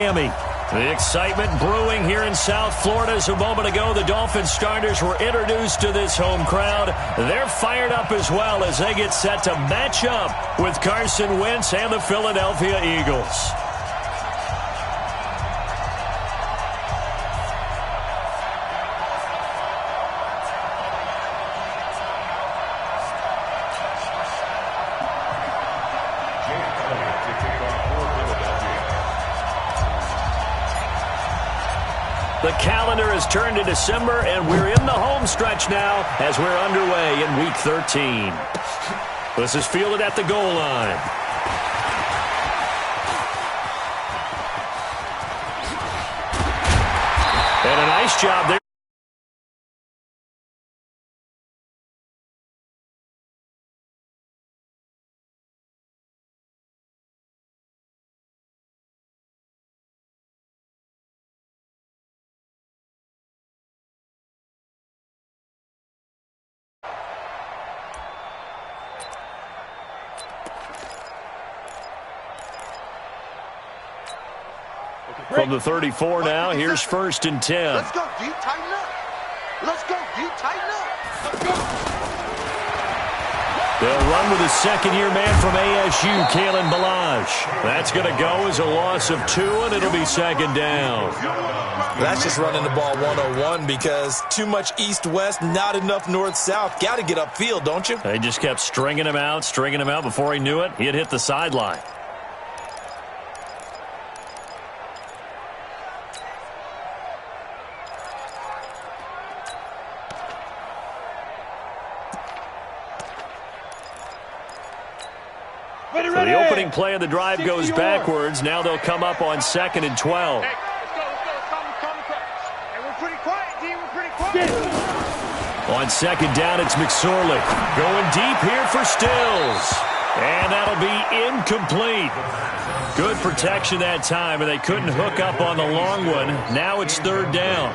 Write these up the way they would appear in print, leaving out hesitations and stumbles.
Miami. The excitement brewing here in South Florida as a moment ago the Dolphins starters were introduced to this home crowd. They're fired up as well as they get set to match up with Carson Wentz and the Philadelphia Eagles. The calendar has turned to December, and we're in the home stretch now as we're underway in Week 13. This is fielded at the goal line. And a nice job there. From the 34 now, here's 1st and 10. Let's go, deep, tighten up. Let's go, deep, tighten up. Let's go. They'll run with a second-year man from ASU, Kalen Ballage. That's going to go as a loss of 2, and it'll be 2nd down. That's just running the ball 101 because too much east-west, not enough north-south. Got to get upfield, don't you? They just kept stringing him out. Before he knew it, he had hit the sideline. So the opening play of the drive goes backwards. Now they'll come up on 2nd and 12. Hey, let's go. Hey, we're pretty quiet, D. We're pretty quiet. On 2nd down, it's McSorley. Going deep here for Stills. And that'll be incomplete. Good protection that time, and they couldn't hook up on the long one. Now it's 3rd down.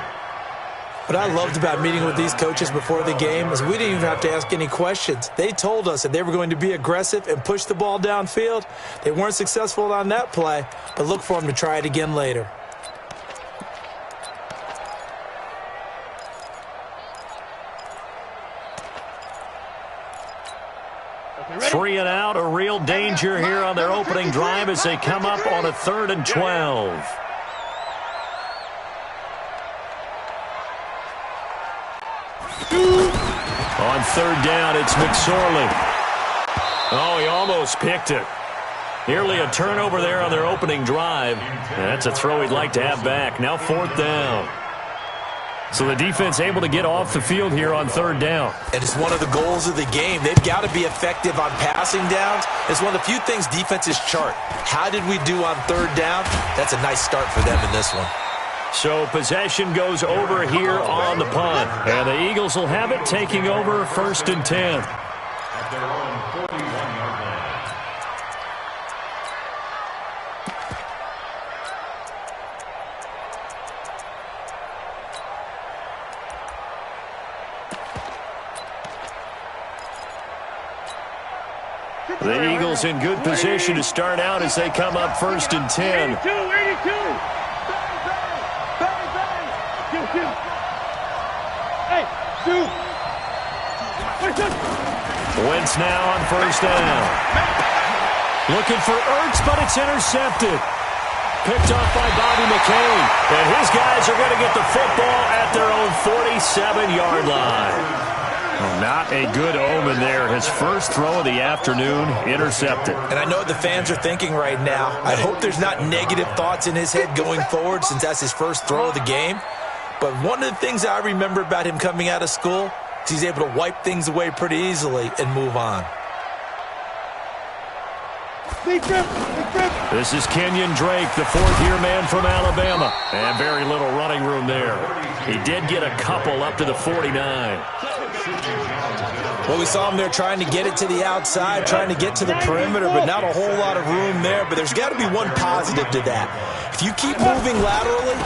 What I loved about meeting with these coaches before the game is we didn't even have to ask any questions. They told us that they were going to be aggressive and push the ball downfield. They weren't successful on that play, but look for them to try it again later. Three and out, a real danger here on their opening drive as they come up on a 3rd and 12. On 3rd down, it's McSorley. Oh, he almost picked it. Nearly a turnover there on their opening drive. And that's a throw he'd like to have back. Now 4th down. So the defense able to get off the field here on 3rd down. And it's one of the goals of the game. They've got to be effective on passing downs. It's one of the few things defenses chart. How did we do on 3rd down? That's a nice start for them in this one. So possession goes over here on the punt. And the Eagles will have it taking over 1st and 10. At their own 41-yard line. The Eagles in good position to start out as they come up 1st and 10. 82. Wentz now on 1st down. Looking for Ertz, but it's intercepted. Picked off by Bobby McCain. And his guys are going to get the football at their own 47-yard line. Well, not a good omen there. His first throw of the afternoon intercepted. And I know what the fans are thinking right now. I hope there's not negative thoughts in his head going forward since that's his first throw of the game. But one of the things I remember about him coming out of school is he's able to wipe things away pretty easily and move on. This is Kenyon Drake, the 4th-year man from Alabama. And very little running room there. He did get a couple up to the 49. Well, we saw him there trying to get it to the outside, trying to get to the perimeter, but not a whole lot of room there. But there's got to be one positive to that. If you keep moving laterally,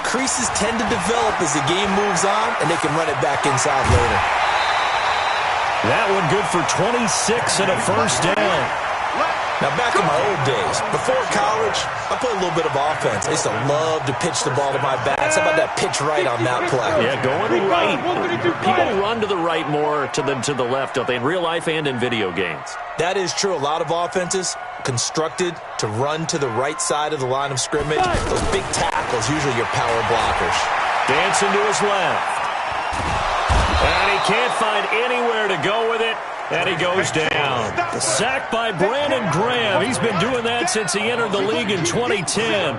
creases tend to develop as the game moves on, and they can run it back inside later. That one good for 26 and a 1st down. Now, back in my old days, before college, I played a little bit of offense. I used to love to pitch the ball to my backs. How about that pitch right on that play? Yeah, going right. People run to the right more than to the left, don't they, in real life and in video games? That is true. A lot of offenses constructed to run to the right side of the line of scrimmage. Those big tackles, usually your power blockers. Dancing to his left. And he can't find anywhere to go with it. And he goes down. The sack by Brandon Graham. He's been doing that since he entered the league in 2010.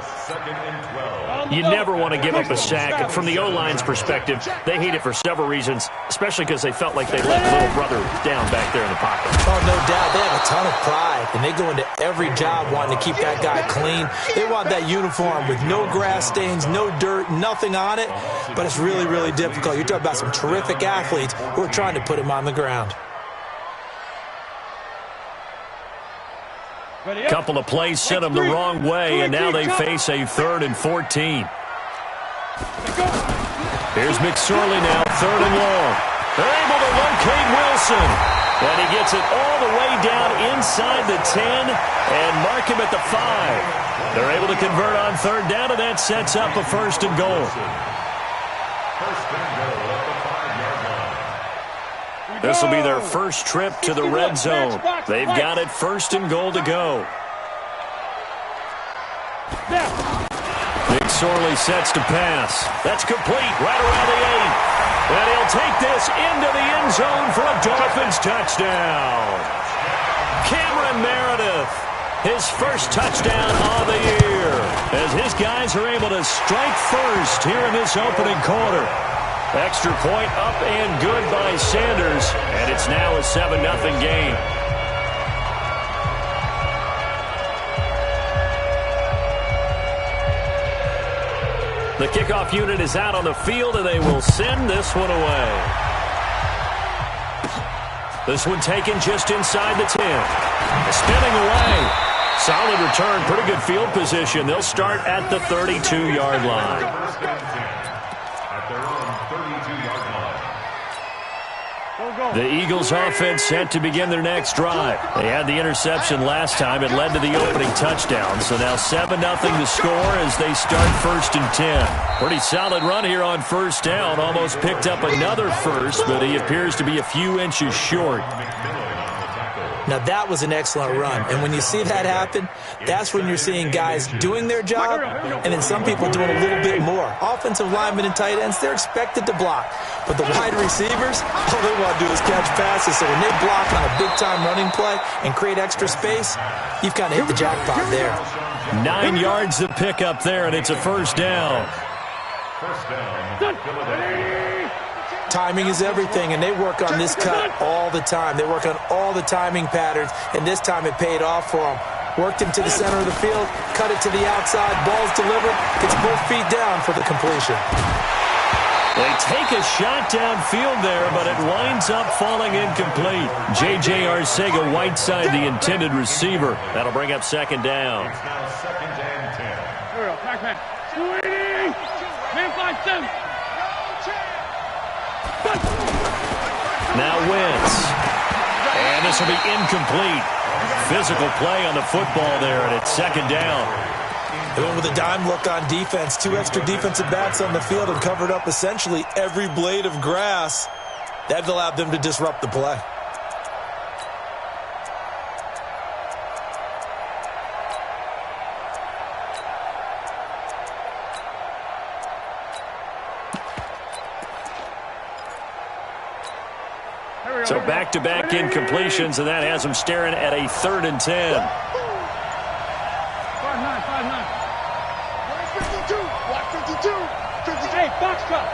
You never want to give up a sack. And from the O-line's perspective, they hate it for several reasons, especially because they felt like they let little brother down back there in the pocket. Oh, no doubt. They have a ton of pride, and they go into every job wanting to keep that guy clean. They want that uniform with no grass stains, no dirt, nothing on it. But it's really, really difficult. You're talking about some terrific athletes who are trying to put him on the ground. Couple of plays sent them the wrong way, and now they face a 3rd and 14. Here's McSorley now, 3rd and long. They're able to locate Wilson. And he gets it all the way down inside the 10 and mark him at the 5. They're able to convert on 3rd down, and that sets up a 1st and goal. This will be their first trip to the red zone. They've got it 1st and goal to go. McSorley sets to pass. That's complete right around the 8. And he'll take this into the end zone for a Dolphins touchdown. Cameron Meredith, his first touchdown of the year, as his guys are able to strike first here in this opening quarter. Extra point up and good by Sanders, and it's now a 7-0 game. The kickoff unit is out on the field, and they will send this one away. This one taken just inside the 10. Spinning away. Solid return, pretty good field position. They'll start at the 32-yard line. The Eagles offense set to begin their next drive. They had the interception last time. It led to the opening touchdown. So now 7-0 the score as they start 1st and 10. Pretty solid run here on 1st down. Almost picked up another first, but he appears to be a few inches short. Now, that was an excellent run. And when you see that happen, that's when you're seeing guys doing their job and then some people doing a little bit more. Offensive linemen and tight ends, they're expected to block. But the wide receivers, all they want to do is catch passes. So when they block on a big-time running play and create extra space, you've kind of hit the jackpot there. 9 yards to pick up there, and it's a 1st down. Timing is everything, and they work on this cut all the time. They work on all the timing patterns, and this time it paid off for them. Worked him to the center of the field, cut it to the outside, ball's delivered, gets both feet down for the completion. They take a shot downfield there, but it winds up falling incomplete. J.J. Arcega-Whiteside, the intended receiver. That'll bring up 2nd down. Here we go, man. Sweetie! Man 5-7. Now Wentz. And this will be incomplete. Physical play on the football there, and it's 2nd down. They went with a dime look on defense. 2 extra defensive backs on the field and covered up essentially every blade of grass. That allowed them to disrupt the play. So back-to-back incompletions, and that has them staring at a 3rd and 10. 5-9. 52. 58. Box drop.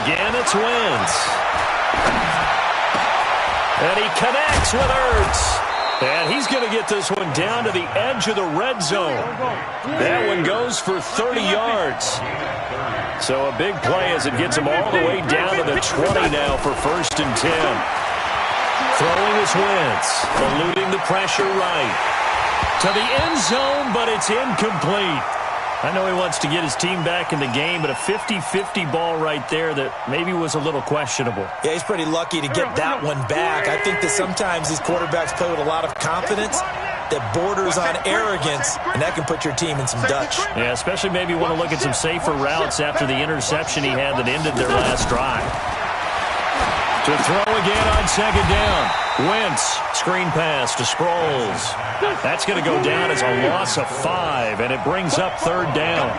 Again, it's Wentz. And he connects with Ertz. And he's going to get this one down to the edge of the red zone. That one goes for 30 yards. So a big play as it gets him all the way down to the 20 now for 1st and 10. Throwing is Wentz, eluding the pressure right. To the end zone, but it's incomplete. I know he wants to get his team back in the game, but a 50-50 ball right there that maybe was a little questionable. Yeah, he's pretty lucky to get that one back. I think that sometimes these quarterbacks play with a lot of confidence that borders on arrogance, and that can put your team in some Dutch. Yeah, especially maybe want to look at some safer routes after the interception he had that ended their last drive. To throw again on second down. Wentz, screen pass to Sproles. That's going to go down as a loss of 5, and it brings up third down.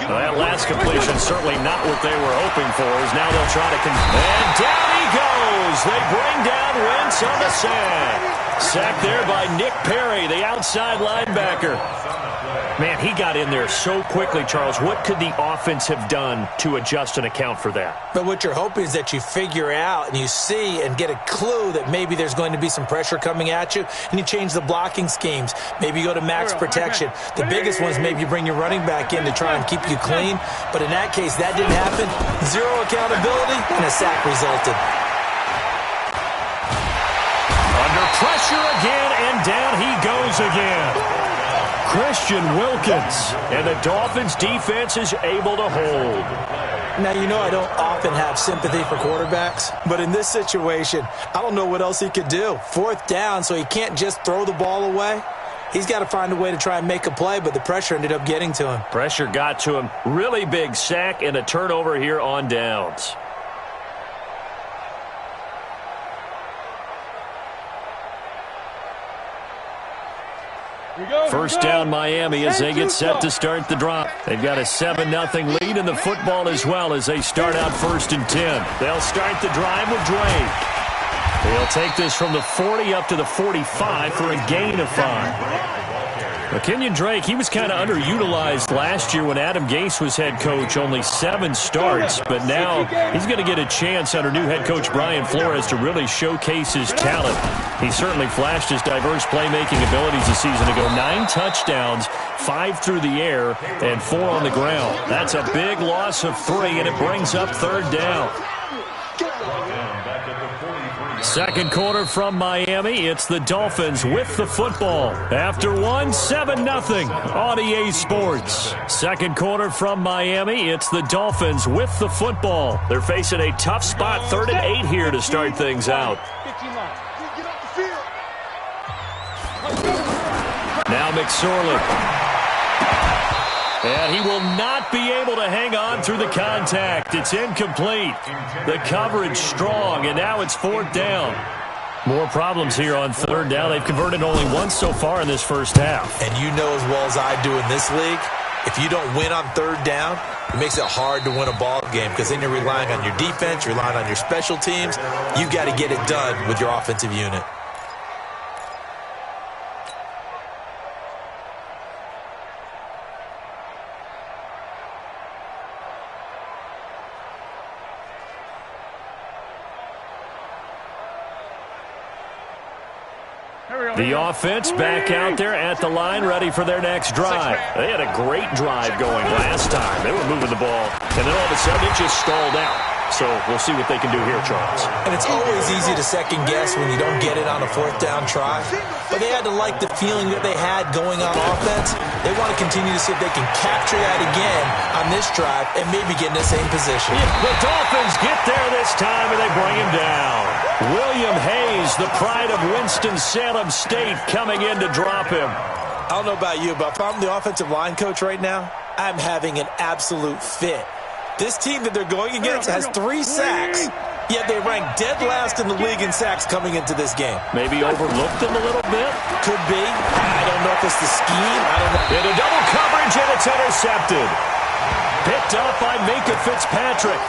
Well, that last completion certainly not what they were hoping for, as now they'll try to... And down he goes! They bring down Wentz on the sack. Sacked there by Nick Perry, the outside linebacker. Man, he got in there so quickly, Charles. What could the offense have done to adjust and account for that? But what you're hoping is that you figure out and you see and get a clue that maybe there's going to be some pressure coming at you, and you change the blocking schemes. Maybe you go to max protection. The biggest one is maybe you bring your running back in to try and keep you clean. But in that case, that didn't happen. Zero accountability, and a sack resulted. Under pressure again, and down he goes again. Christian Wilkins, and the Dolphins' defense is able to hold. Now, you know I don't often have sympathy for quarterbacks, but in this situation, I don't know what else he could do. Fourth down, so he can't just throw the ball away. He's got to find a way to try and make a play, but the pressure ended up getting to him. Pressure got to him. Really big sack and a turnover here on downs. First down Miami as they get set to start the drive. They've got a 7-0 lead in the football as well as they start out 1st and 10. They'll start the drive with Drake. They'll take this from the 40 up to the 45 for a gain of 5. Kenyon Drake, he was kind of underutilized last year when Adam Gase was head coach, only 7 starts, but now he's going to get a chance under new head coach Brian Flores to really showcase his talent. He certainly flashed his diverse playmaking abilities this season to go 9 touchdowns, 5 through the air, and 4 on the ground. That's a big loss of 3, and it brings up third down. Second quarter from Miami. It's the Dolphins with the football. After 7-0 on EA Sports. Second quarter from Miami. It's the Dolphins with the football. They're facing a tough spot, 3rd and 8 here to start things out. Now McSorley. And he will not be able to hang on through the contact. It's incomplete. The coverage strong, and now it's 4th down. More problems here on 3rd down. They've converted only once so far in this first half. And you know as well as I do in this league, if you don't win on 3rd down, it makes it hard to win a ball game because then you're relying on your defense, you're relying on your special teams. You've got to get it done with your offensive unit. The offense back out there at the line, ready for their next drive. They had a great drive going last time. They were moving the ball, and then all of a sudden it just stalled out. So we'll see what they can do here, Charles. And it's always easy to second guess when you don't get it on a 4th down try. But they had to like the feeling that they had going on offense. They want to continue to see if they can capture that again on this drive and maybe get in the same position. The Dolphins get there this time, and they bring him down. William Hayes, the pride of Winston-Salem State, coming in to drop him. I don't know about you, but if I'm the offensive line coach right now, I'm having an absolute fit. This team that they're going against has 3 sacks, yet they rank dead last in the league in sacks coming into this game. Maybe overlooked them a little bit? Could be. I don't know if it's the scheme. I don't know. Into double coverage, and it's intercepted. Picked up by Minka Fitzpatrick.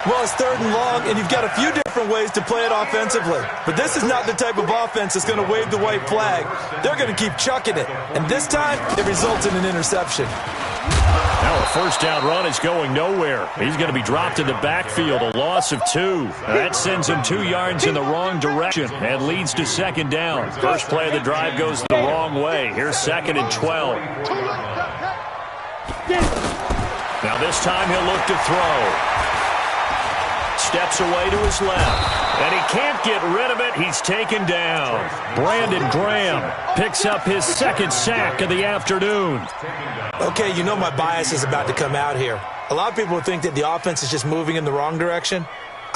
Well, it's 3rd and long, and you've got a few different ways to play it offensively. But this is not the type of offense that's going to wave the white flag. They're going to keep chucking it. And this time, it results in an interception. Now a 1st down run is going nowhere. He's going to be dropped in the backfield, a loss of 2. That sends him 2 yards in the wrong direction and leads to 2nd down. First play of the drive goes the wrong way. Here's 2nd and 12. Now this time he'll look to throw. steps away to his left. And he can't get rid of it. He's taken down. Brandon Graham picks up his second sack of the afternoon. Okay, you know my bias is about to come out here. A lot of people think that the offense is just moving in the wrong direction.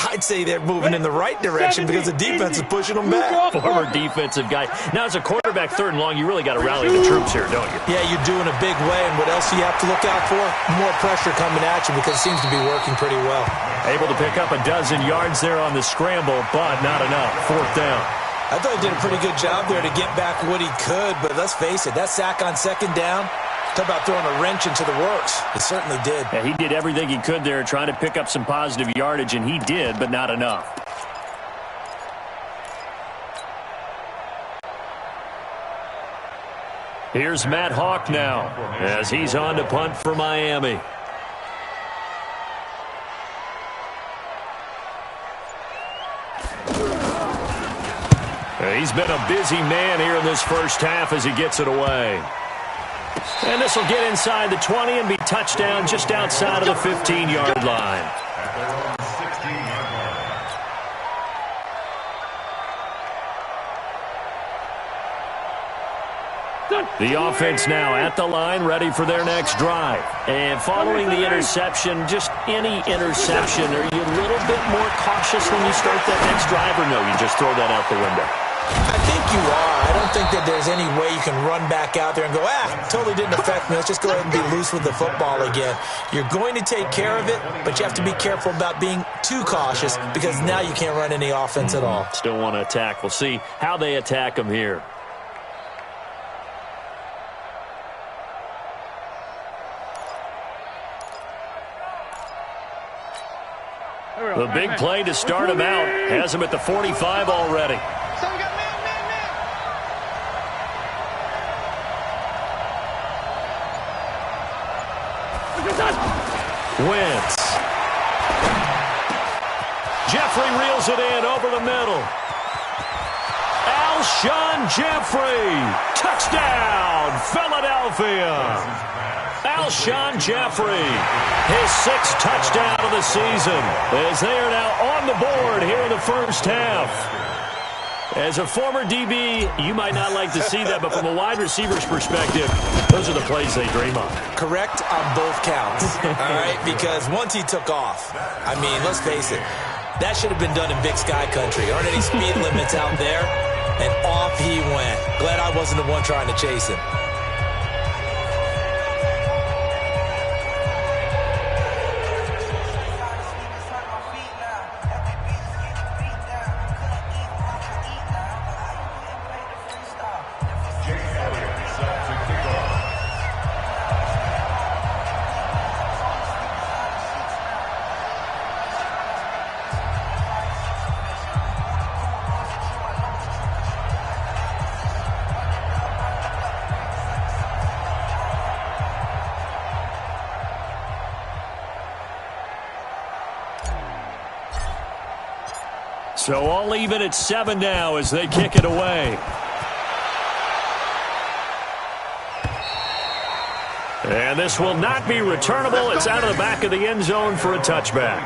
I'd say they're moving in the right direction because the defense is pushing them back. Former defensive guy. Now, as a quarterback, 3rd and long, you really got to rally the troops here, don't you? Yeah, you do in a big way. And what else do you have to look out for? More pressure coming at you because it seems to be working pretty well. Able to pick up a dozen yards there on the scramble, but not enough. 4th down. I thought he did a pretty good job there to get back what he could, but let's face it, that sack on 2nd down, talk about throwing a wrench into the works. It certainly did. Yeah, he did everything he could there trying to pick up some positive yardage, and he did, but not enough. Here's Matt Hawk now as he's on to punt for Miami. He's been a busy man here in this first half as he gets it away. And this will get inside the 20 and be touchdown just outside of the 15-yard line. The offense now at the line, ready for their next drive. And following the interception, just any interception, are you a little bit more cautious when you start that next drive, or no, you just throw that out the window? I think you are. I don't think that there's any way you can run back out there and go, totally didn't affect me. Let's just go ahead and be loose with the football again. You're going to take care of it, but you have to be careful about being too cautious because now you can't run any offense at all. Still want to attack. We'll see how they attack them here. The big play to start him out has him at the 45 already. Wentz. Jeffrey reels it in over the middle. Alshon Jeffrey. Touchdown, Philadelphia. Alshon Jeffrey, his 6th touchdown of the season, as they are now on the board here in the first half. As a former DB, you might not like to see that, but from a wide receiver's perspective, those are the plays they dream of. Correct on both counts, all right? Because once he took off, I mean, let's face it, that should have been done in Big Sky Country. Aren't any speed limits out there? And off he went. Glad I wasn't the one trying to chase him. So all even at 7 now as they kick it away. And this will not be returnable. It's out of the back of the end zone for a touchback.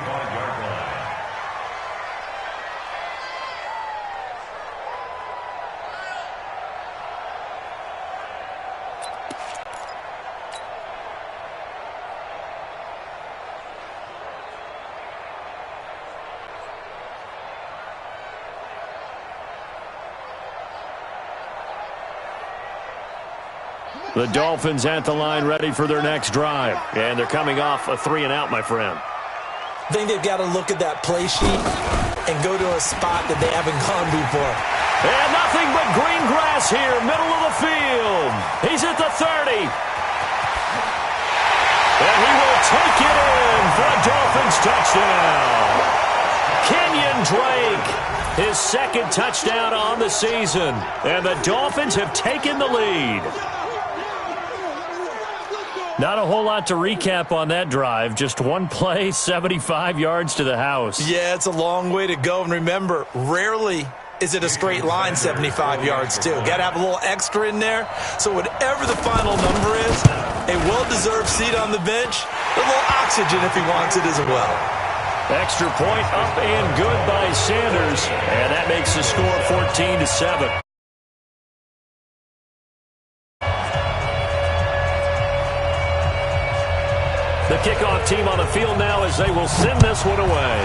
The Dolphins at the line ready for their next drive. And they're coming off a 3-and-out, my friend. I think they've got to look at that play sheet and go to a spot that they haven't gone before. And nothing but green grass here, middle of the field. He's at the 30. And he will take it in for a Dolphins touchdown. Kenyon Drake, his 2nd touchdown on the season. And the Dolphins have taken the lead. Not a whole lot to recap on that drive. Just one play, 75 yards to the house. Yeah, it's a long way to go. And remember, rarely is it a straight line 75 yards, too. Got to have a little extra in there. So whatever the final number is, a well-deserved seat on the bench, a little oxygen if he wants it as well. Extra point up and good by Sanders. And that makes the score 14-7. The kickoff team on the field now as they will send this one away.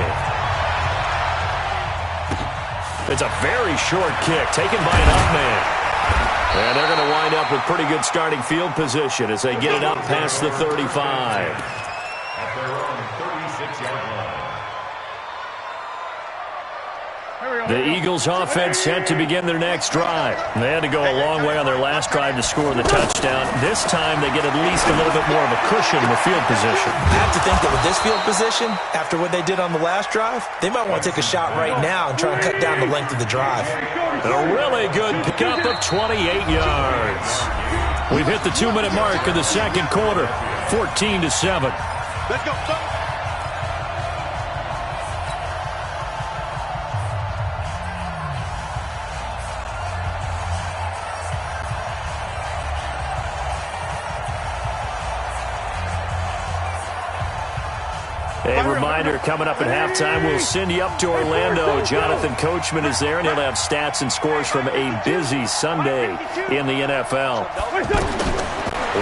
It's a very short kick taken by an up man. And they're going to wind up with pretty good starting field position as they get it up past the 35. At their own 36-yard line. The Eagles offense set to begin their next drive. They had to go a long way on their last drive to score the touchdown. This time they get at least a little bit more of a cushion with field position. I have to think that with this field position, after what they did on the last drive, they might want to take a shot right now and try and cut down the length of the drive. A really good pickup of 28 yards. We've hit the 2-minute mark of the second quarter, 14-7. Let's go, son. A reminder, coming up at halftime, we'll send you up to Orlando. Jonathan Coachman is there, and he'll have stats and scores from a busy Sunday in the NFL.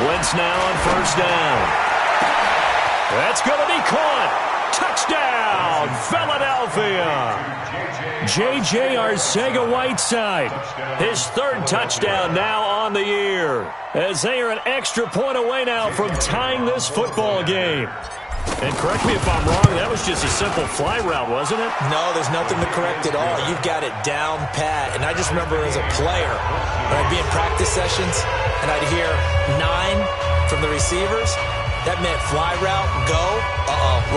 Wentz now on first down. That's going to be caught. Touchdown, Philadelphia. J.J. Arcega-Whiteside, his third touchdown now on the year, as they are an extra point away now from tying this football game. And correct me if I'm wrong, that was just a simple fly route, wasn't it? No, there's nothing to correct at all. You've got it down pat. And I just remember as a player, when I'd be in practice sessions and I'd hear 9 from the receivers, that meant fly route, go,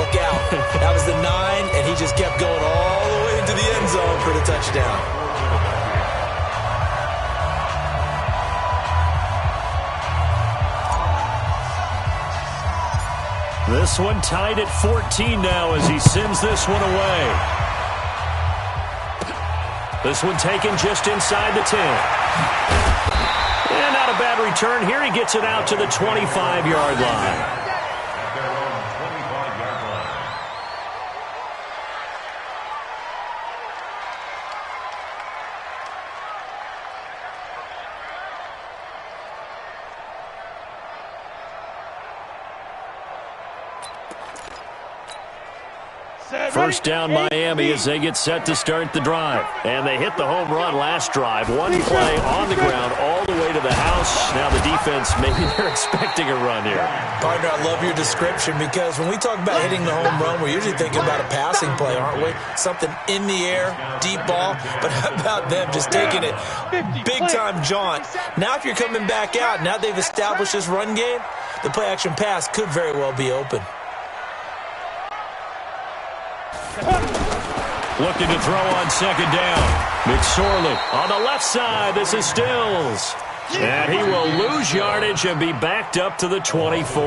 look out. That was the 9, and he just kept going all the way into the end zone for the touchdown. This one tied at 14 now as he sends this one away. This one taken just inside the 10. And not a bad return here. He gets it out to the 25-yard line. At their own 25-yard line. First down Miami as they get set to start the drive. And they hit the home run last drive. One play on the ground all the way to the house. Now the defense, maybe they're expecting a run here. Partner, I love your description because when we talk about hitting the home run, we're usually thinking about a passing play, aren't we? Something in the air, deep ball. But how about them just taking it big-time jaunt? Now if you're coming back out, now they've established this run game, the play-action pass could very well be open. Looking to throw on second down. McSorley on the left side. This is Stills. And he will lose yardage and be backed up to the 24.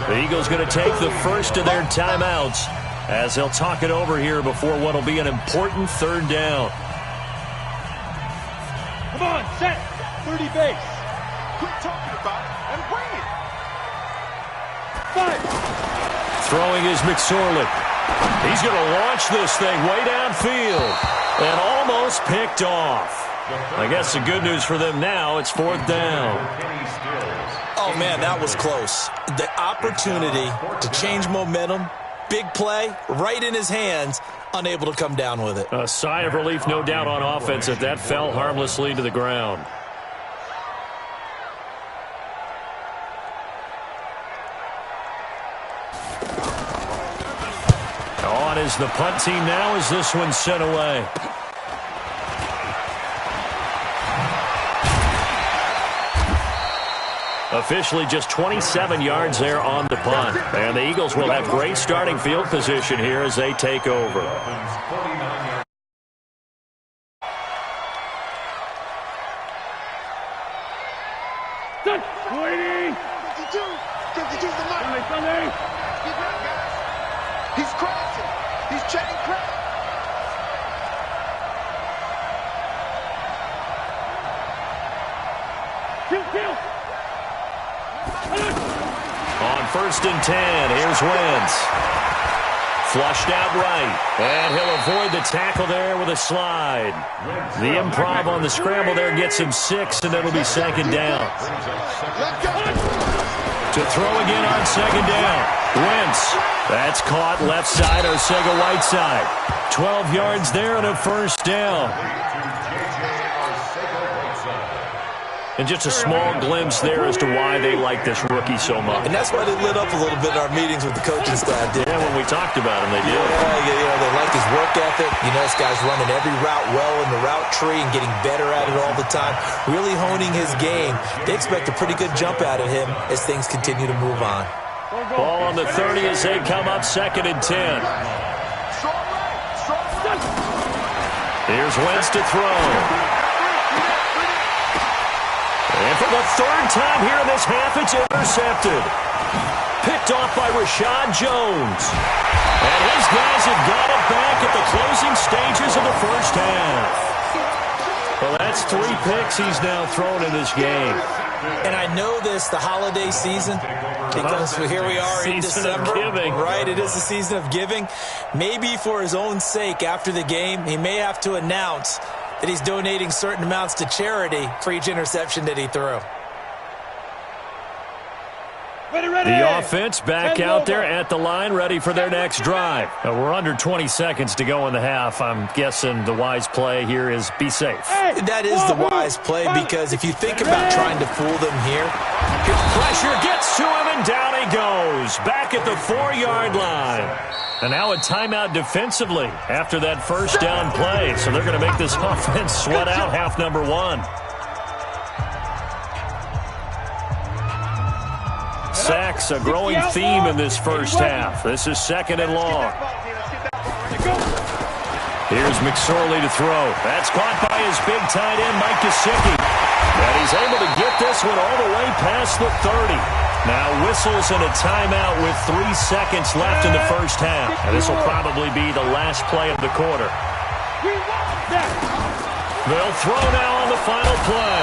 The Eagles going to take the first of their timeouts as they'll talk it over here before what will be an important third down. Come on, set. 30 base. Quit talking about it and bring it. 5. Throwing is McSorley. He's going to launch this thing way downfield and almost picked off. I guess the good news for them now, it's fourth down. Oh, man, that was close. The opportunity to change momentum, big play, right in his hands, unable to come down with it. A sigh of relief, no doubt, on offense if that fell harmlessly to the ground. On is the punt team now as this one's sent away. Officially just 27 yards there on the punt. And the Eagles will have great starting field position here as they take over. Waiting. 52. 52's the mark. Sunday. He's crashing. He's chatting crap. Kill. On first and 10, here's Wentz. Flushed out right. And he'll avoid the tackle there with a slide. The improv on the scramble there gets him 6, and it'll be second down. To throw again on second down. Wentz. That's caught left side, Arcega-Whiteside. 12 yards there and a first down. And just a small glimpse there as to why they like this rookie so much. And that's why they lit up a little bit in our meetings with the coaching staff. Yeah, when we talked about him, they did. Yeah, they like his work ethic. You know, this guy's running every route well in the route tree and getting better at it all the time, really honing his game. They expect a pretty good jump out of him as things continue to move on. Ball on the 30 as they come up 2nd and 10. Here's Wentz to throw. And for the 3rd time here in this half, it's intercepted. Picked off by Rashad Jones. And his guys have got it back at the closing stages of the first half. Well, that's 3 picks he's now thrown in this game. And I know this, the holiday season, because here we are in December. Season of giving. Right, it is the season of giving. Maybe for his own sake after the game, he may have to announce that he's donating certain amounts to charity for each interception that he threw. The offense back out there at the line, ready for their next drive. We're under 20 seconds to go in the half. I'm guessing the wise play here is be safe. That is the wise play, because if you think about trying to fool them here, Pressure gets to him, and down he goes. Back at the 4-yard line. And now a timeout defensively after that first down play. So they're going to make this offense sweat out half number 1. Sacks, a growing theme in this first half. This is 2nd and long. Here's McSorley to throw. That's caught by his big tight end, Mike Gesicki. And he's able to get this one all the way past the 30. Now whistles and a timeout with 3 seconds left in the first half. And this will probably be the last play of the quarter. They'll throw now on the final play.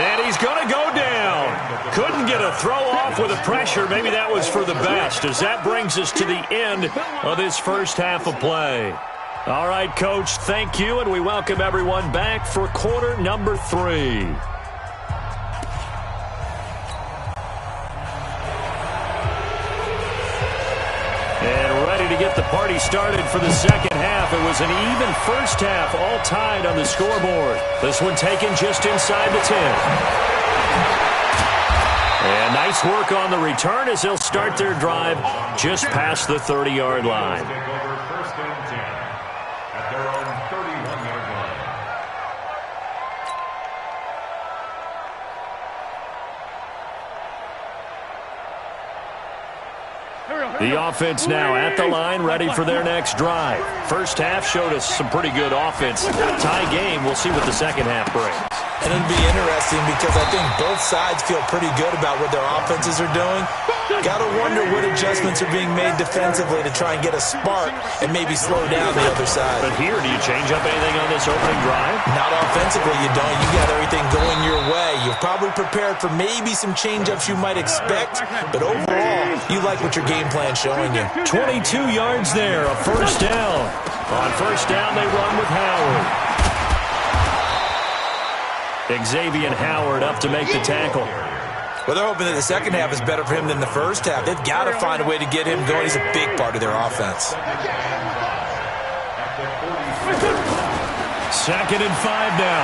And he's going to go down. Couldn't get a throw off with the pressure. Maybe that was for the best, as that brings us to the end of this first half of play. All right, Coach, thank you, and we welcome everyone back for quarter number 3. And ready to get the party started for the second half. It was an even first half, all tied on the scoreboard. This one taken just inside the 10. And nice work on the return as they'll start their drive just past the 30-yard line. Take over 1st and 10 at their own 31-yard line. The offense now at the line, ready for their next drive. First half showed us some pretty good offense. Tie game. We'll see what the second half brings. And it'll be interesting because I think both sides feel pretty good about what their offenses are doing. Got to wonder what adjustments are being made defensively to try and get a spark and maybe slow down the other side. But here, do you change up anything on this opening drive? Not offensively, you don't. You got everything going your way. You've probably prepared for maybe some change-ups you might expect, but overall, you like what your game plan's showing you. 22 yards there, a first down. On first down, they run with Howard. Xavier Howard up to make the tackle. Well, they're hoping that the second half is better for him than the first half. They've got to find a way to get him going. He's a big part of their offense. 2nd and 5 now.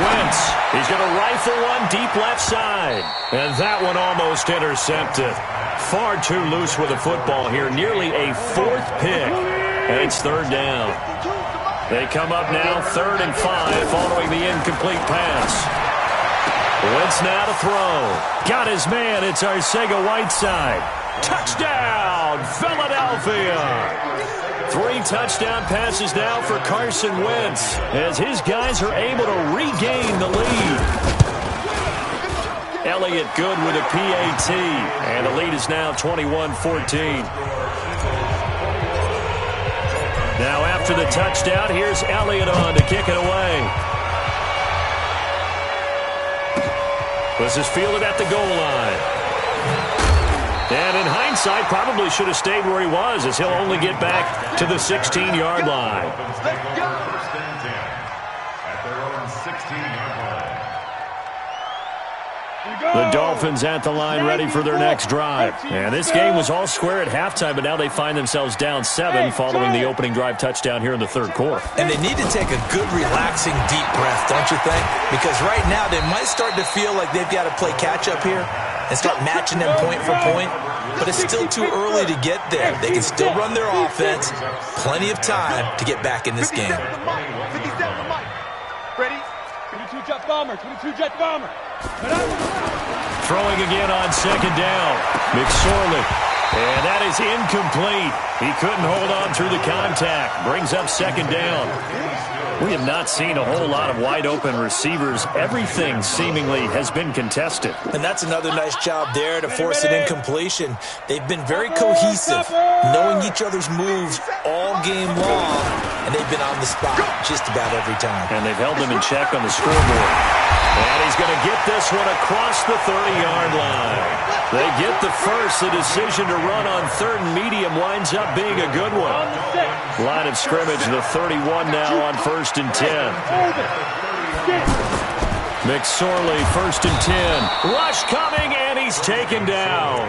Wentz, he's going to rifle one deep left side. And that one almost intercepted. Far too loose with the football here. Nearly a 4th pick. And it's 3rd down. They come up now 3rd and 5 following the incomplete pass. Wentz now to throw. Got his man. It's Arcega-Whiteside. Touchdown, Philadelphia. 3 touchdown passes now for Carson Wentz as his guys are able to regain the lead. Elliott good with a PAT. And the lead is now 21-14. Now after the touchdown, here's Elliott on to kick it away. This is fielded at the goal line. And in hindsight, hindsight, probably should have stayed where he was, as he'll only get back to the 16-yard line. First and 10 at their own 16-yard line. The Dolphins at the line, ready for their next drive. And this game was all square at halftime, but now they find themselves down 7 following the opening drive touchdown here in the third quarter. And they need to take a good, relaxing, deep breath, don't you think? Because right now they might start to feel like they've got to play catch-up here and start matching them point for point. But it's still too early to get there. They can still run their offense. Plenty of time to get back in this game. Ready? 22-jet bomber, 22-jet bomber. Throwing again on second down. McSorley. And that is incomplete. He couldn't hold on through the contact. Brings up second down. We have not seen a whole lot of wide-open receivers. Everything seemingly has been contested. And that's another nice job there to force an incompletion. They've been very cohesive, knowing each other's moves all game long, and they've been on the spot just about every time. And they've held them in check on the scoreboard. And he's going to get this one across the 30-yard line. They get the first. The decision to run on third and medium winds up being a good one. Line of scrimmage, the 31 now on first and 10. McSorley, first and 10. Rush coming, and he's taken down.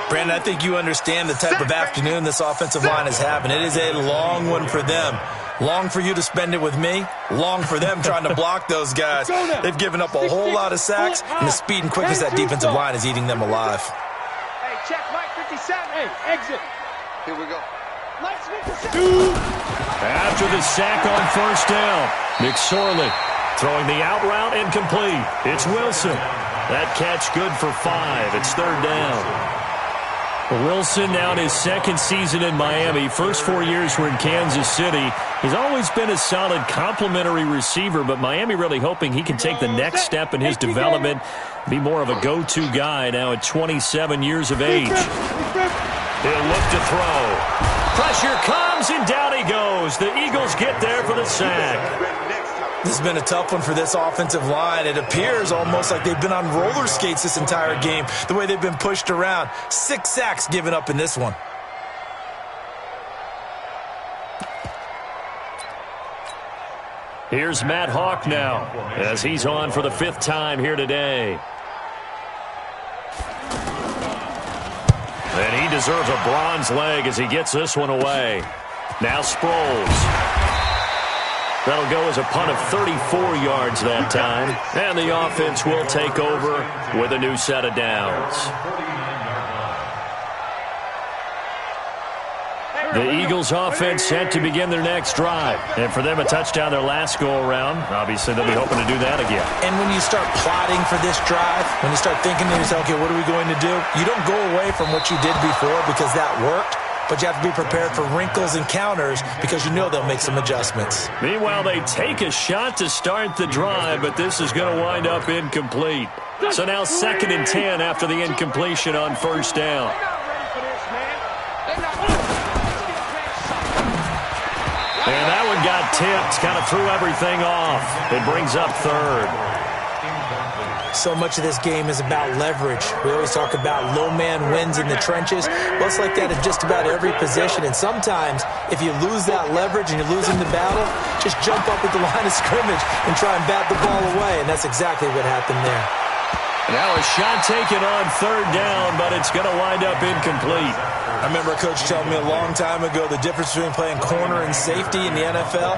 Brandon, I think you understand the type of afternoon this offensive line is having. It is a long one for them. Long for you to spend it with me. Long for them trying to block those guys. They've given up a whole lot of sacks, and the speed and quickness of that defensive line is eating them alive. Hey, check Mike 57. Hey, exit. Here we go. Mike 57. After the sack on first down, McSorley throwing the out route incomplete. It's Wilson. That catch good for 5. It's third down. Wilson now in his second season in Miami. First 4 years were in Kansas City. He's always been a solid complementary receiver, but Miami really hoping he can take the next step in his development, be more of a go-to guy now at 27 years of age. He'll look to throw. Pressure comes, and down he goes. The Eagles get there for the sack. This has been a tough one for this offensive line. It appears almost like they've been on roller skates this entire game, the way they've been pushed around. 6 sacks given up in this one. Here's Matt Hawk now, as he's on for the 5th time here today. And he deserves a bronze leg as he gets this one away. Now Sproles. That'll go as a punt of 34 yards that time. And the offense will take over with a new set of downs. The Eagles offense set to begin their next drive. And for them, a touchdown their last go-around. Obviously, they'll be hoping to do that again. And when you start plotting for this drive, when you start thinking to yourself, okay, what are we going to do? You don't go away from what you did before because that worked. But you have to be prepared for wrinkles and counters because you know they'll make some adjustments. Meanwhile, they take a shot to start the drive, but this is going to wind up incomplete. So now 2nd and 10 after the incompletion on first down. And that one got tipped, kind of threw everything off. It brings up third. So much of this game is about leverage. We always talk about low man wins in the trenches. Well, it's like that in just about every position. And sometimes, if you lose that leverage and you're losing the battle, just jump up at the line of scrimmage and try and bat the ball away. And that's exactly what happened there. Now a shot taken on third down, but it's going to wind up incomplete. I remember a coach telling me a long time ago the difference between playing corner and safety in the NFL.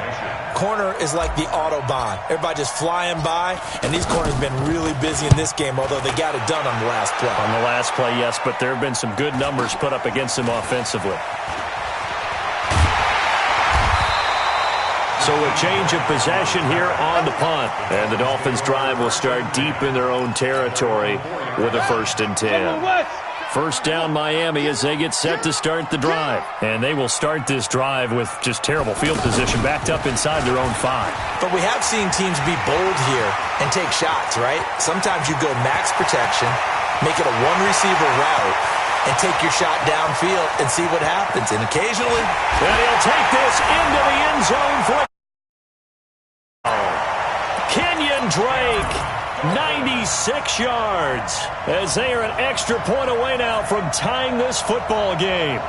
Corner is like the Autobahn. Everybody just flying by, and these corners have been really busy in this game, although they got it done on the last play. On the last play, yes, but there have been some good numbers put up against them offensively. So a change of possession here on the punt. And the Dolphins' drive will start deep in their own territory with a 1st and 10. First down Miami as they get set to start the drive. And they will start this drive with just terrible field position backed up inside their own 5. But we have seen teams be bold here and take shots, right? Sometimes you go max protection, make it a one-receiver route, and take your shot downfield and see what happens. And occasionally... And he'll take this into the end zone for Kenyon Drake. 96 yards as they are an extra point away now from tying this football game.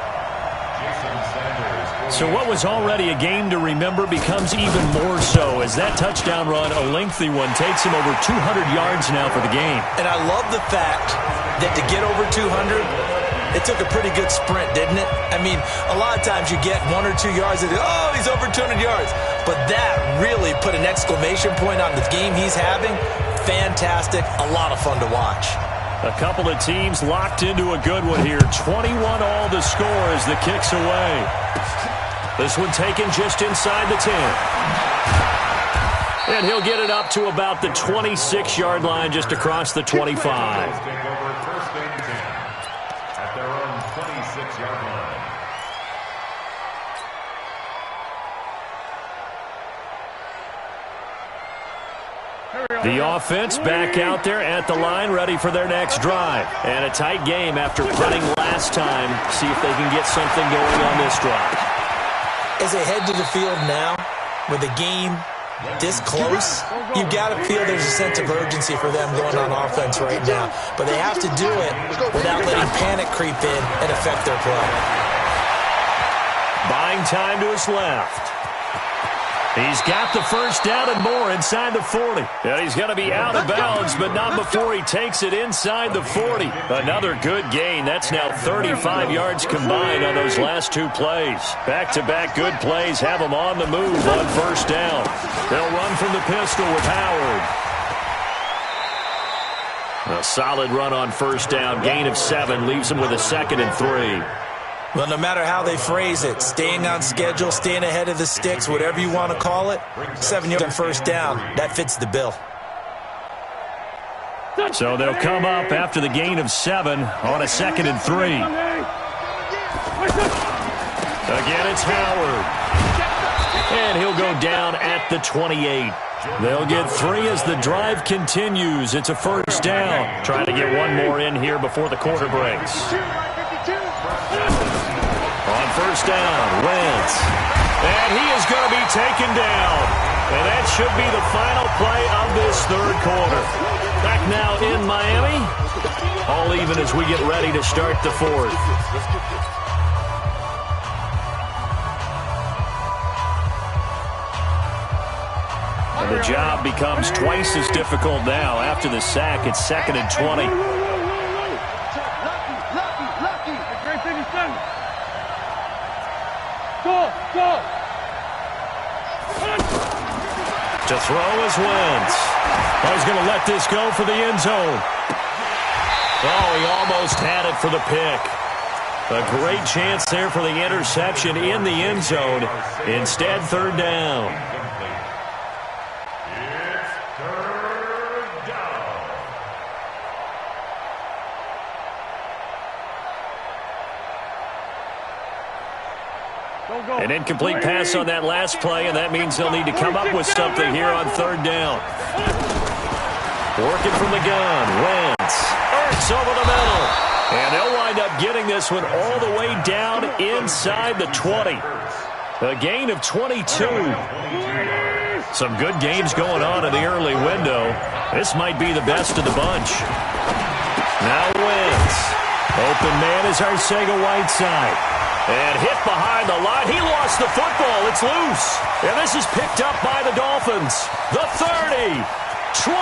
So what was already a game to remember becomes even more so as that touchdown run, a lengthy one, takes him over 200 yards now for the game. And I love the fact that to get over 200, it took a pretty good sprint, didn't it? I mean, a lot of times you get 1 or 2 yards and, oh, he's over 200 yards. But that really put an exclamation point on the game he's having. Fantastic. A lot of fun to watch. A couple of teams locked into a good one here. 21 all the score as the kick's away. This one taken just inside the 10. And he'll get it up to about the 26-yard line, just across the 25. The offense back out there at the line, ready for their next drive. And a tight game after punting last time. See if they can get something going on this drive. As they head to the field now, with the game this close, you've got to feel there's a sense of urgency for them going on offense right now. But they have to do it without letting panic creep in and affect their play. Buying time to his left. He's got the first down and more inside the 40. And he's going to be out of bounds, but not before he takes it inside the 40. Another good gain. That's now 35 yards combined on those last two plays. Back-to-back good plays have them on the move on first down. They'll run from the pistol with Howard. A solid run on first down. Gain of 7 leaves them with a 2nd and 3. Well, no matter how they phrase it, staying on schedule, staying ahead of the sticks, whatever you want to call it, 7 yards on first down, that fits the bill. So they'll come up after the gain of 7 on a 2nd and 3. Again, it's Howard. And he'll go down at the 28. They'll get 3 as the drive continues. It's a first down. Trying to get one more in here before the quarter breaks. On first down, Wentz. And he is going to be taken down. And that should be the final play of this third quarter. Back now in Miami. All even as we get ready to start the fourth. And the job becomes twice as difficult now. After the sack, it's 2nd and 20. To throw is Wentz. Oh, he's going to let this go for the end zone. Oh, he almost had it for the pick. A great chance there for the interception in the end zone. Instead, third down. An incomplete pass on that last play, and that means they'll need to come up with something here on third down. Working from the gun, Wentz. Ertz over the middle. And they'll wind up getting this one all the way down inside the 20. A gain of 22. Some good games going on in the early window. This might be the best of the bunch. Now Wentz. Open man is Arcega-Whiteside. And hit behind the line. He lost the football. It's loose. And this is picked up by the Dolphins. The 30, 20,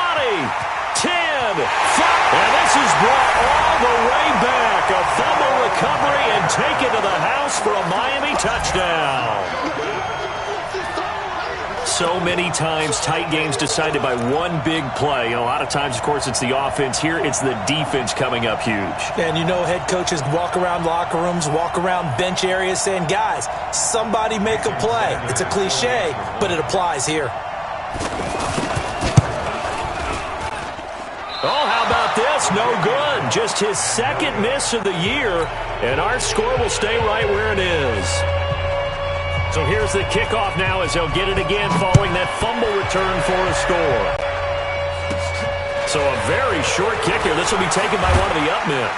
10, 5. And this is brought all the way back. A fumble recovery and taken to the house for a Miami touchdown. So many times tight games decided by one big play. And a lot of times, of course, it's the offense. Here, it's the defense coming up huge. And you know head coaches walk around locker rooms, walk around bench areas saying, guys, somebody make a play. It's a cliche, but it applies here. Oh, how about this? No good. Just his 2nd miss of the year. And our score will stay right where it is. So here's the kickoff now as they'll get it again following that fumble return for a score. So a very short kick here. This will be taken by one of the up men.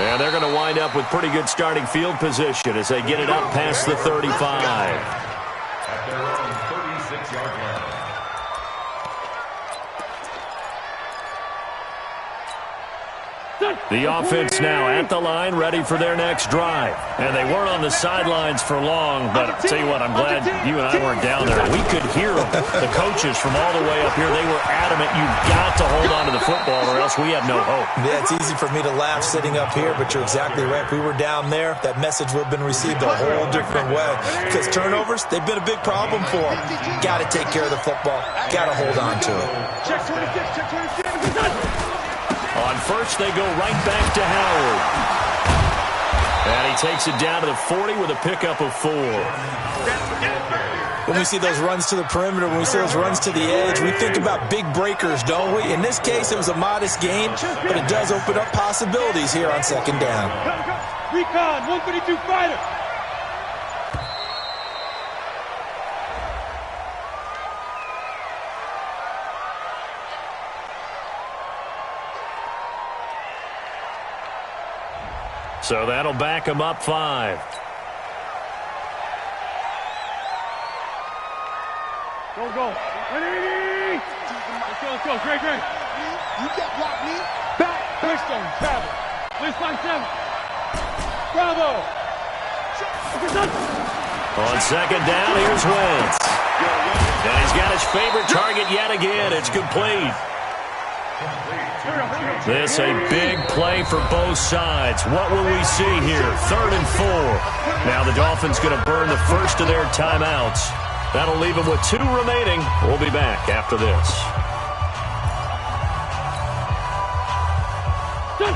And they're going to wind up with pretty good starting field position as they get it up past the 35. At their own 36-yard line. The offense now at the line, ready for their next drive. And they weren't on the sidelines for long, but I'll tell you what, I'm glad you and I weren't down there. We could hear them, the coaches from all the way up here. They were adamant, you've got to hold on to the football or else we have no hope. Yeah, it's easy for me to laugh sitting up here, but you're exactly right. If we were down there, that message would have been received a whole different way. Because turnovers, they've been a big problem for them. Got to take care of the football. Got to hold on to it. Check 26, check 26. On first, they go right back to Howard. And he takes it down to the 40 with a pickup of 4. When we see those runs to the perimeter, when we see those runs to the edge, we think about big breakers, don't we? In this case, it was a modest gain, but it does open up possibilities here on second down. Recon, 132 fighter. So that'll back him up 5. Go, go. 180. Let's go. Great. You can't block me. Back. Touchdown. Travel. List line 7. Bravo. On second down, here's Wentz. And he's got his favorite target yet again. It's complete. This a big play for both sides. What will we see here? 3rd and 4. Now the Dolphins going to burn the first of their timeouts. That'll leave them with 2 remaining. We'll be back after this.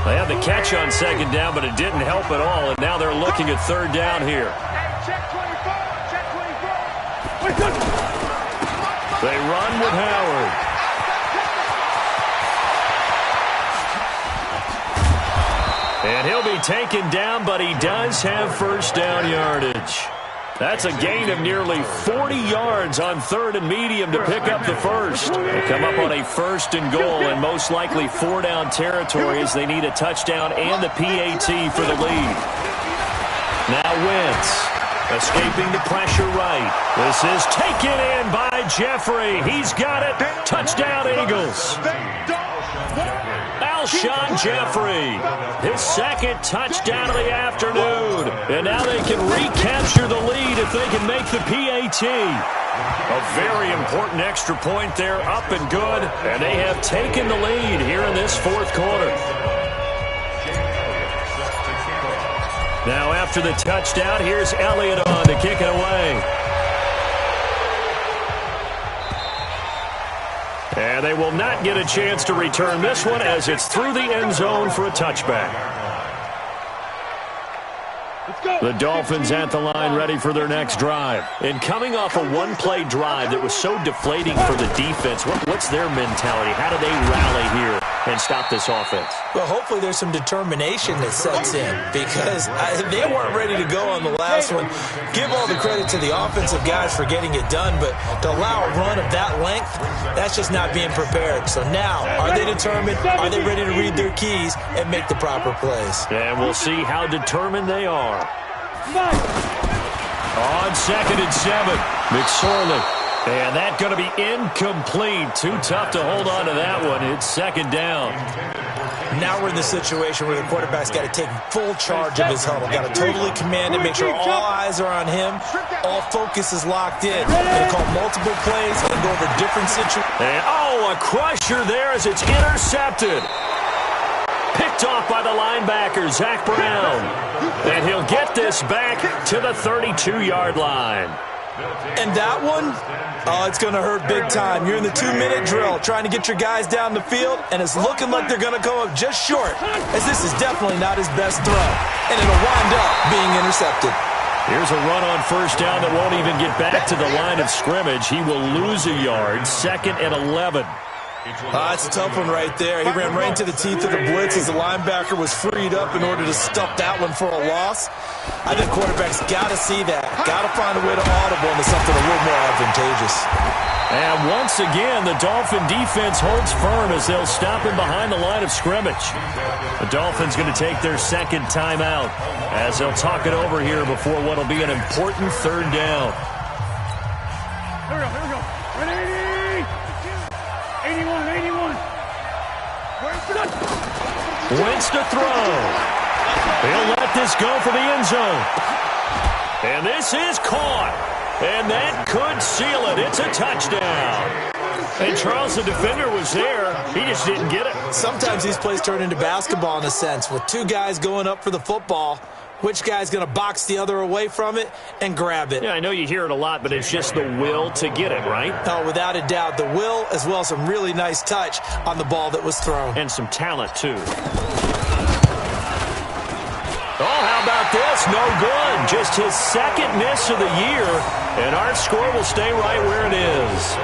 They had the catch on second down, but it didn't help at all, and now they're looking at 3rd down here. Check 24. Check 24. They run with Howard. And he'll be taken down, but he does have first down yardage. That's a gain of nearly 40 yards on 3rd and medium to pick up the first. They come up on a 1st and goal and most likely 4-down territory as they need a touchdown and the PAT for the lead. Now Wentz escaping the pressure right. This is taken in by Jeffrey. He's got it. Touchdown Eagles. Alshon Jeffrey, his 2nd touchdown of the afternoon. And now they can recapture the lead if they can make the PAT. A very important extra point there, up and good. And they have taken the lead here in this 4th quarter. Now after the touchdown, here's Elliott on to kick it away. And they will not get a chance to return this one as it's through the end zone for a touchback. The Dolphins at the line ready for their next drive. And coming off a 1-play drive that was so deflating for the defense, what's their mentality? How do they rally here and stop this offense? Well, hopefully there's some determination that sets in because they weren't ready to go on the last one. Give all the credit to the offensive guys for getting it done, but to allow a run of that length, that's just not being prepared. So now, are they determined? Are they ready to read their keys and make the proper plays? And we'll see how determined they are. On 2nd and 7, McSorley. And that's going to be incomplete. Too tough to hold on to that one. It's 2nd down. Now we're in the situation where the quarterback's got to take full charge of his huddle. Got to totally command it, make sure all eyes are on him. All focus is locked in. Going to call multiple plays and go over different situations. And, a crusher there as it's intercepted. Picked off by the linebacker, Zach Brown. And he'll get this back to the 32-yard line. And that one, it's going to hurt big time. You're in the 2-minute drill trying to get your guys down the field, and it's looking like they're going to go up just short, as this is definitely not his best throw. And it'll wind up being intercepted. Here's a run on first down that won't even get back to the line of scrimmage. He will lose a yard, 2nd and 11. That's a tough one right there. He ran right into the teeth of the blitz as the linebacker was freed up in order to stuff that one for a loss. I think quarterbacks got to see that. Got to find a way to audible into something a little more advantageous. And once again, the Dolphin defense holds firm as they'll stop him behind the line of scrimmage. The Dolphins going to take their 2nd timeout as they'll talk it over here before what will be an important 3rd down. Here we go. 180. 81. Wentz to throw. He'll let this go for the end zone. And this is caught. And that could seal it. It's a touchdown. And Charles, the defender, was there. He just didn't get it. Sometimes these plays turn into basketball in a sense. With two guys going up for the football, which guy's going to box the other away from it and grab it? Yeah, I know you hear it a lot, but it's just the will to get it, right? Oh, without a doubt. The will, as well as some really nice touch on the ball that was thrown. And some talent, too. Oh, how about this? No good. Just his second miss of the year, and our score will stay right where it is.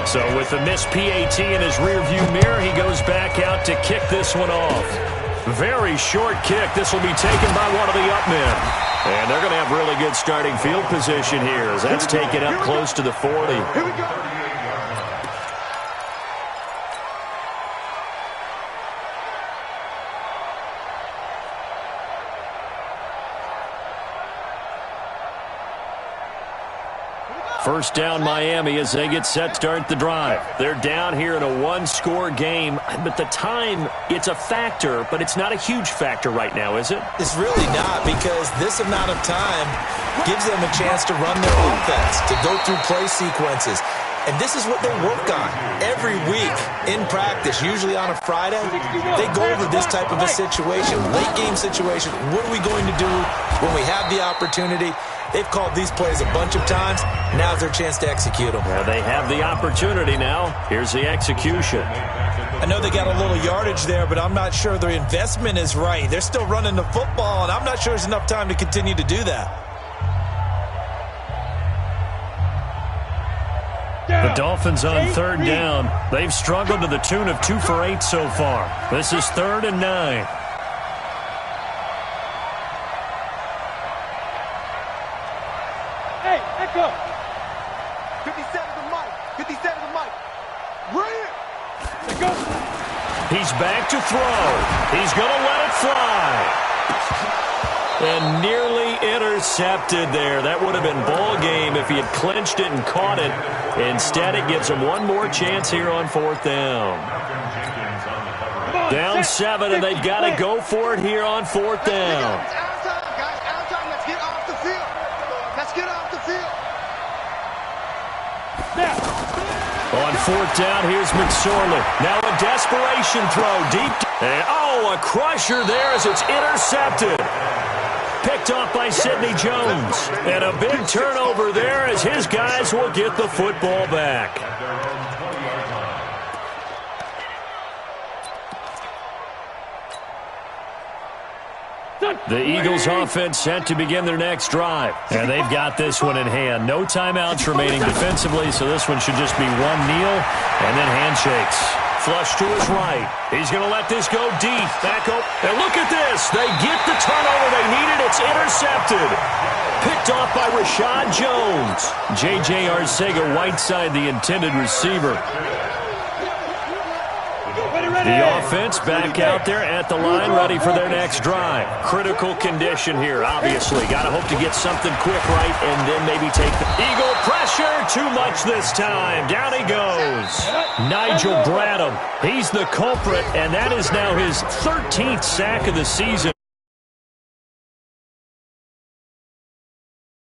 So with the missed PAT in his rearview mirror, he goes back out to kick this one off. Very short kick. This will be taken by one of the up men. And they're going to have really good starting field position here as that's taken up close to the 40. Here we go. First down Miami as they get set to start the drive. They're down here in a one-score game, but the time, it's a factor, but it's not a huge factor right now, is it? It's really not, because this amount of time gives them a chance to run their offense, to go through play sequences. And this is what they work on every week in practice, usually on a Friday. They go over this type of a situation, late game situation. What are we going to do when we have the opportunity? They've called these plays a bunch of times. Now's their chance to execute them. Well, they have the opportunity now. Here's the execution. I know they got a little yardage there, but I'm not sure their investment is right. They're still running the football, and I'm not sure there's enough time to continue to do that. The Dolphins on third down. They've struggled to the tune of 2 for 8 so far. This is 3rd and 9. Hey, echo. 57 to Mike. 57 to Mike. Bring it. Let's go. He's back to throw. He's going to let it fly. And nearly intercepted there. That would have been ball game if he had clinched it and caught it. Instead, it gives him one more chance here on 4th down. Down 7, and they've got to go for it here on 4th down. It's our time, guys. Our time. Let's get off the field. Let's get off the field. On 4th down, here's McSorley. Now a desperation throw deep. And, a crusher there as it's intercepted. Picked off by Sidney Jones. And a big turnover there as his guys will get the football back. The Eagles offense set to begin their next drive. And they've got this one in hand. No timeouts remaining defensively, so this one should just be one kneel and then handshakes. Flush to his right. He's going to let this go deep. Back up. And look at this. They get the turnover they needed. It's intercepted. Picked off by Rashad Jones. J.J. Arcega-Whiteside, the intended receiver. The offense back out there at the line, ready for their next drive. Critical condition here, obviously. Got to hope to get something quick right and then maybe take the Eagle pressure. Too much this time. Down he goes. Nigel Bradham. He's the culprit, and that is now his 13th sack of the season.